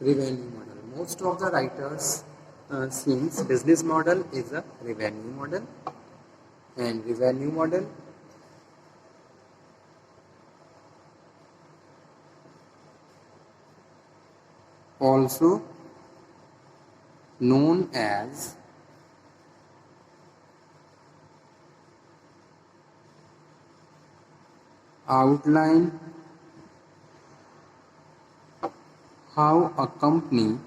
revenue model. Most of the writers seems business model is a revenue model, and revenue model also known as outline how a company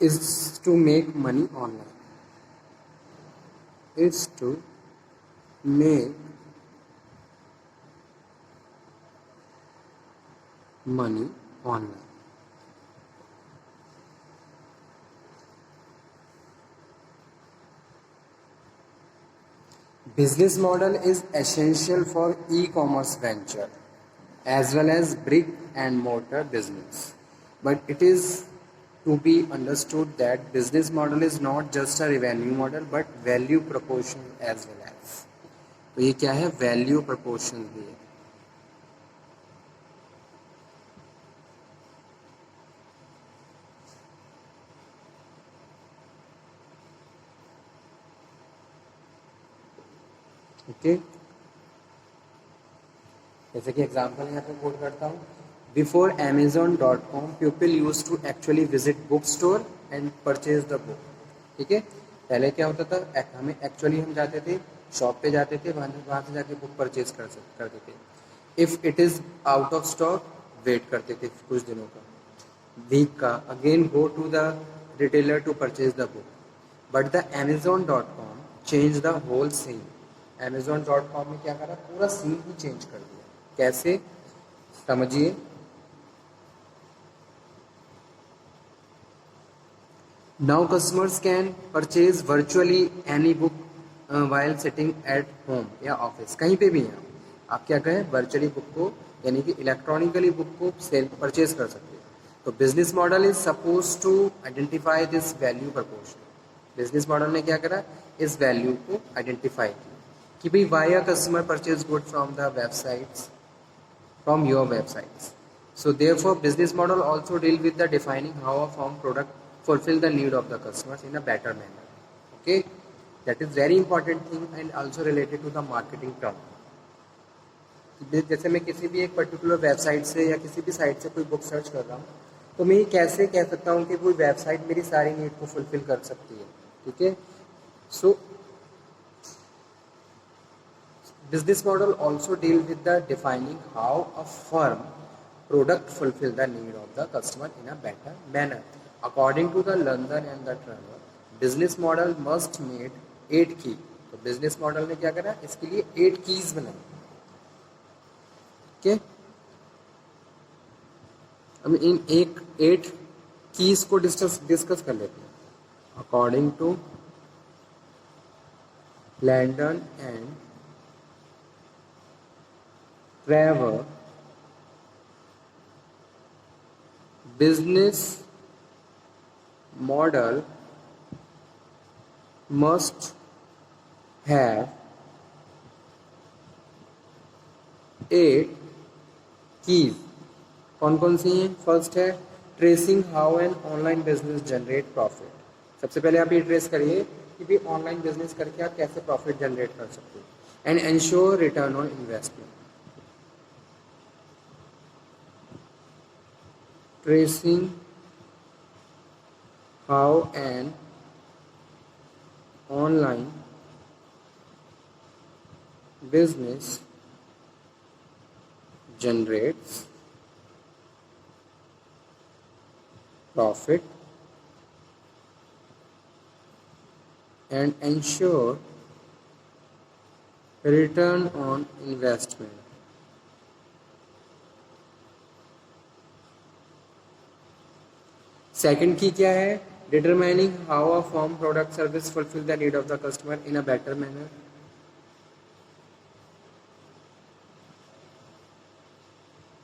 is to make money online. Is to make money online. Business model is essential for e-commerce venture as well as brick and mortar business. But it is to be understood that business model is not just a revenue model but value proportion as well as. तो ये क्या है? Value proportion भी है. Okay, जैसे कि example यहाँ पे कोट करता हूँ. Before Amazon.com people use to actually visit book store and purchase the book. ठीक है, पहले क्या होता था, हमें एक्चुअली हम जाते थे शॉप पे जाते थे, वहाँ से जाके बुक परचेज करते थे. If it is out of stock wait करते थे कुछ दिनों का, वीक का, again go to the retailer to purchase the book. But the Amazon.com change the whole scene. Amazon.com में क्या करा, पूरा सीन ही चेंज कर दिया. कैसे, समझिए. Now customers can purchase virtually any book while sitting at home या ऑफिस. कहीं पे भी हैं आप क्या कहें, वर्चुअली बुक को यानी कि इलेक्ट्रॉनिकली बुक को सेल परचेज कर सकते हैं. तो business model is suppose to identify this value proportion. Business model ने क्या करा, इस वैल्यू को आइडेंटिफाई किया कि भाई why a customer purchase good from the websites, from your websites. So therefore business model also deal with the defining how a firm product fulfill the need of the customers in a better manner. Okay, that is very important thing and also related to the marketing term. जैसे मैं किसी भी एक particular website से या किसी भी site से कोई बुक सर्च कर रहा हूँ, तो मैं ये कैसे कह सकता हूँ कि कोई वेबसाइट मेरी सारी नीड को फुलफिल कर सकती है. ठीक है, सो business model also deal with the defining how a firm product fulfill the need of the customer in a better manner. According to the London and the Turner, business model must meet 8 key. तो business model ने क्या करा, इसके लिए 8 keys बनाई. okay? अब इन 8 keys को discuss कर लेते हैं. According to London and Trevor, business model must have 8 keys. कौन कौन सी हैं? फर्स्ट है tracing how an online business generate profit. सबसे पहले आप ये ट्रेस करिए कि भी ऑनलाइन बिजनेस करके आप कैसे प्रॉफिट जनरेट कर सकते हो. And ensure return on investment. Tracing how an online business generates profit and ensure return on investment. Second की क्या है, determining how a firm product service fulfil the need of the customer in a better manner.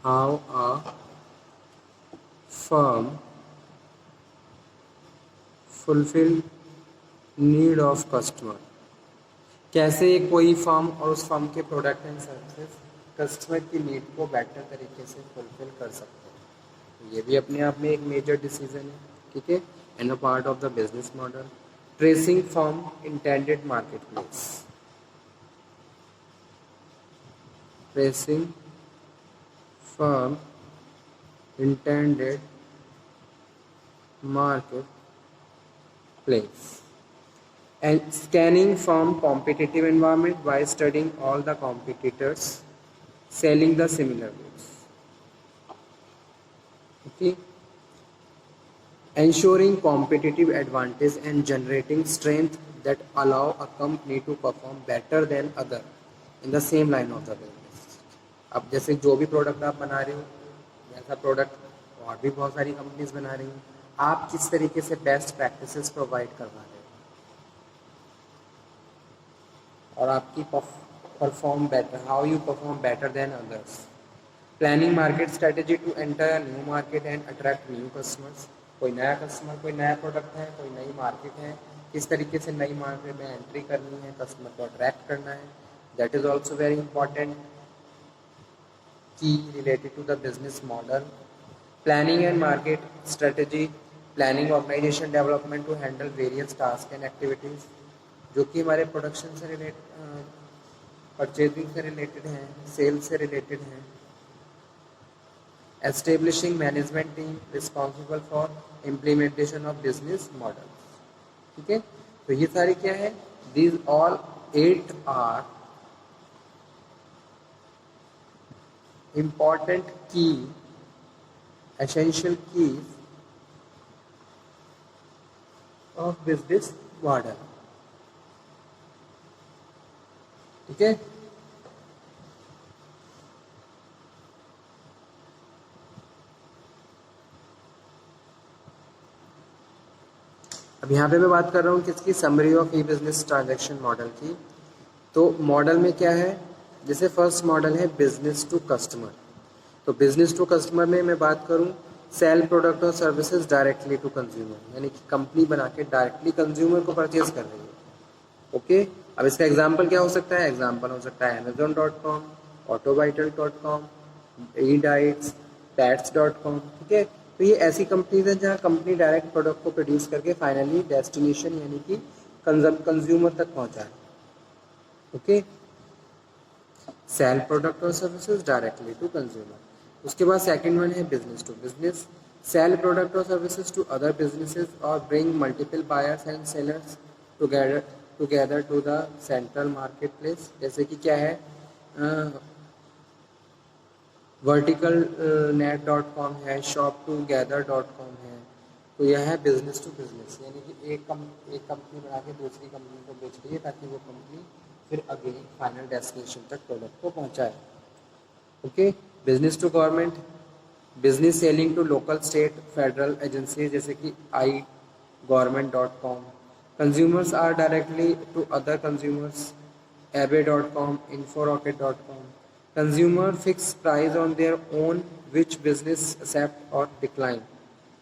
How a firm fulfil need of customer. कैसे कोई firm और उस firm के product and services customer की need को बेटर तरीके से fulfil कर सकते हैं। तो ये भी अपने आप में एक मेजर डिसीजन है, ठीक है, and a part of the business model. Tracing from intended market place, tracing from intended marketplace, and scanning from competitive environment by studying all the competitors selling the similar goods. Okay, ensuring competitive advantage and generating strength that allow a company to perform better than other in the same line of the business. अब जैसे जो भी product आप बना रहे हो वैसा product और भी बहुत सारी कंपनीज बना रही हैं, आप किस तरीके से बेस्ट प्रैक्टिसेस प्रोवाइड करवा रहे हो और आपकी perform better, how you perform better than others. Planning market strategy to enter a new market and attract new customers. कोई नया कस्टमर, कोई नया प्रोडक्ट है, कोई नई मार्केट है, किस तरीके से नई मार्केट में एंट्री करनी है, कस्टमर को अट्रैक्ट करना है, that is also very important key related to the business model. Planning and market strategy, planning organization development to handle various tasks and activities जो कि हमारे प्रोडक्शन से परचेजिंग से रिलेटेड हैं, सेल्स से रिलेटेड हैं। Establishing management team responsible for implementation of business model, ठीक है। तो ये सारी क्या है, these all 8 are important key, essential keys of business model, ठीक है। अब यहाँ पे मैं बात कर रहा हूँ किसकी, summary of E business transaction model की। तो मॉडल में क्या है, जैसे फर्स्ट मॉडल है बिजनेस टू कस्टमर। तो बिजनेस टू कस्टमर में मैं बात करूं सेल प्रोडक्ट और सर्विसेज डायरेक्टली टू कंज्यूमर, यानी कि कंपनी बना के डायरेक्टली कंज्यूमर को परचेज कर रही है। ओके, अब इसका एग्जांपल क्या हो सकता है, एग्जांपल हो सकता है Amazon.com, Autovital.com, eDiets, Pets.com, ठीक है। तो ये ऐसी कंपनीज हैं जहाँ कंपनी डायरेक्ट प्रोडक्ट को प्रोड्यूस करके फाइनली डेस्टिनेशन यानी कि कंज्यूमर तक पहुँचाए। ओके, सेल प्रोडक्ट और सर्विसेज डायरेक्टली टू कंज्यूमर। उसके बाद सेकंड वन है business to business, sell product और सर्विसेज टू अदर बिजनेसेस और bring multiple buyers and sellers together to the central market place. जैसे कि क्या है, वर्टिकल नेट.com है, shoptogether.com है। तो यह है बिजनेस टू बिजनेस, यानी कि एक कंपनी बना के दूसरी कंपनी को बेच रही है ताकि वो कंपनी फिर अगेन फाइनल डेस्टिनेशन तक प्रोडक्ट को पहुंचाए। Okay, business to government, business selling to local state federal agency जैसे कि iGovernment.com। Consumers are directly to other consumers, ebay.com, inforocket.com। Consumer fix price on their own which business accept और decline,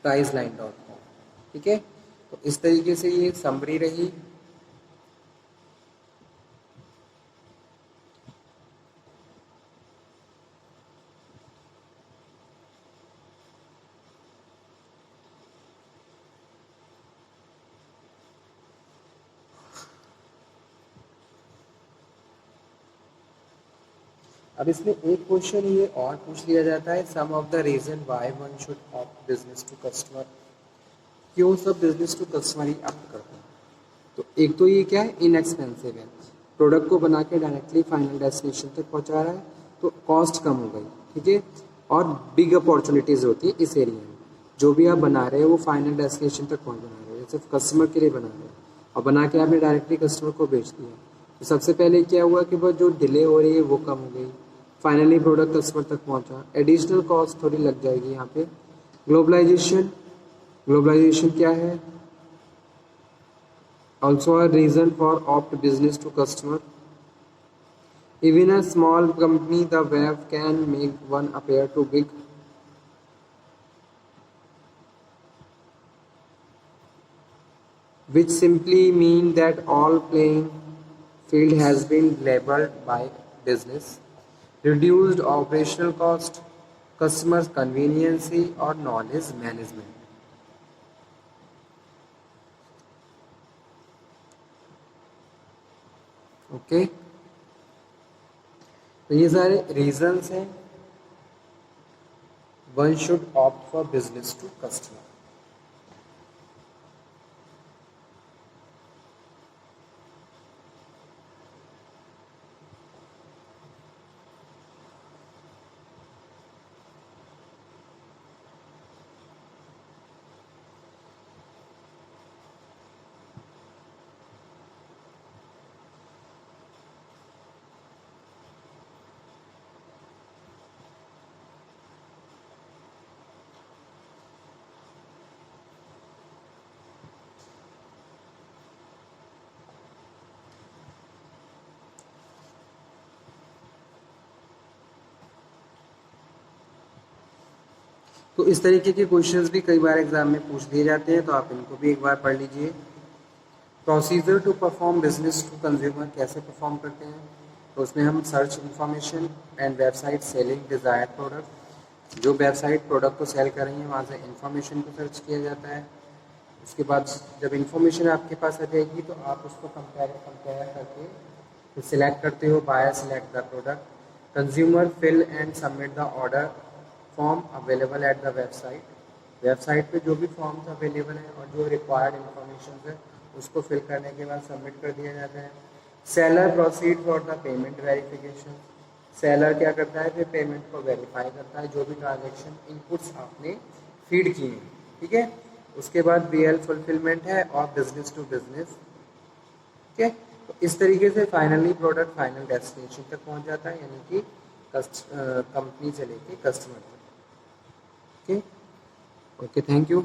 priceline.com, ठीक है। तो इस तरीके से ये समरी रही। अब इसमें एक क्वेश्चन ये और पूछ लिया जाता है, some of the reason why one should opt business to customer, क्यों सब बिजनेस टू कस्टमर ही ऑप्ट करते हैं। तो एक तो ये क्या है, इनएक्सपेंसिव है, प्रोडक्ट को बना के डायरेक्टली फाइनल डेस्टिनेशन तक पहुंचा रहा है तो कॉस्ट कम हो गई, ठीक है। और बिग अपॉर्चुनिटीज़ होती है इस एरिया में, जो भी आप बना रहे हो वो फाइनल डेस्टिनेशन तक पहुँच बना रहे हो, सिर्फ कस्टमर के लिए बना रहे हो और बना के आपने डायरेक्टली कस्टमर को बेच दिया। तो सबसे पहले क्या हुआ कि वो जो डिले हो रही है वो कम हो गई, फाइनली प्रोडक्ट कस्टमर तक पहुंचा। एडिशनल कॉस्ट थोड़ी लग जाएगी यहाँ पे। ग्लोबलाइजेशन, ग्लोबलाइजेशन क्या है, also a reason for opt business to customer. Even a small company, the web can make one appear too big. Which simply mean that all playing field has been labeled by business. Reduced operational cost, customer convenience और knowledge management. Okay, तो ये सारे reasons हैं one should opt for business to customer. तो इस तरीके के questions भी कई बार एग्जाम में पूछ दिए जाते हैं, तो आप इनको भी एक बार पढ़ लीजिए। Procedure to perform business to consumer, कैसे परफॉर्म करते हैं, तो उसमें हम search information and website selling desired product, जो वेबसाइट प्रोडक्ट को सेल कर रही है वहाँ से इंफॉर्मेशन को सर्च किया जाता है। उसके बाद जब इंफॉर्मेशन आपके पास आ जाएगी तो आप उसको कंपेयर करके फिर सिलेक्ट करते हो, buyer select the product, consumer fill and submit the order form available at the website. Website पे जो भी फॉर्म्स अवेलेबल हैं और जो रिक्वायर्ड इंफॉर्मेशन है उसको फिल करने के बाद सबमिट कर दिया जाता है। Seller proceed for the payment verification, seller क्या करता है, फिर पेमेंट को वेरीफाई करता है जो भी ट्रांजेक्शन इनपुट्स आपने फीड किए हैं, ठीक है। उसके बाद BL फुलफिलमेंट है और बिजनेस टू बिजनेस, ठीक है। तो इस तरीके से फाइनली प्रोडक्ट फाइनल डेस्टिनेशन तक पहुंच जाता है, यानी कि कंपनी से लेके कस्टमर तक। Okay, okay, thank you.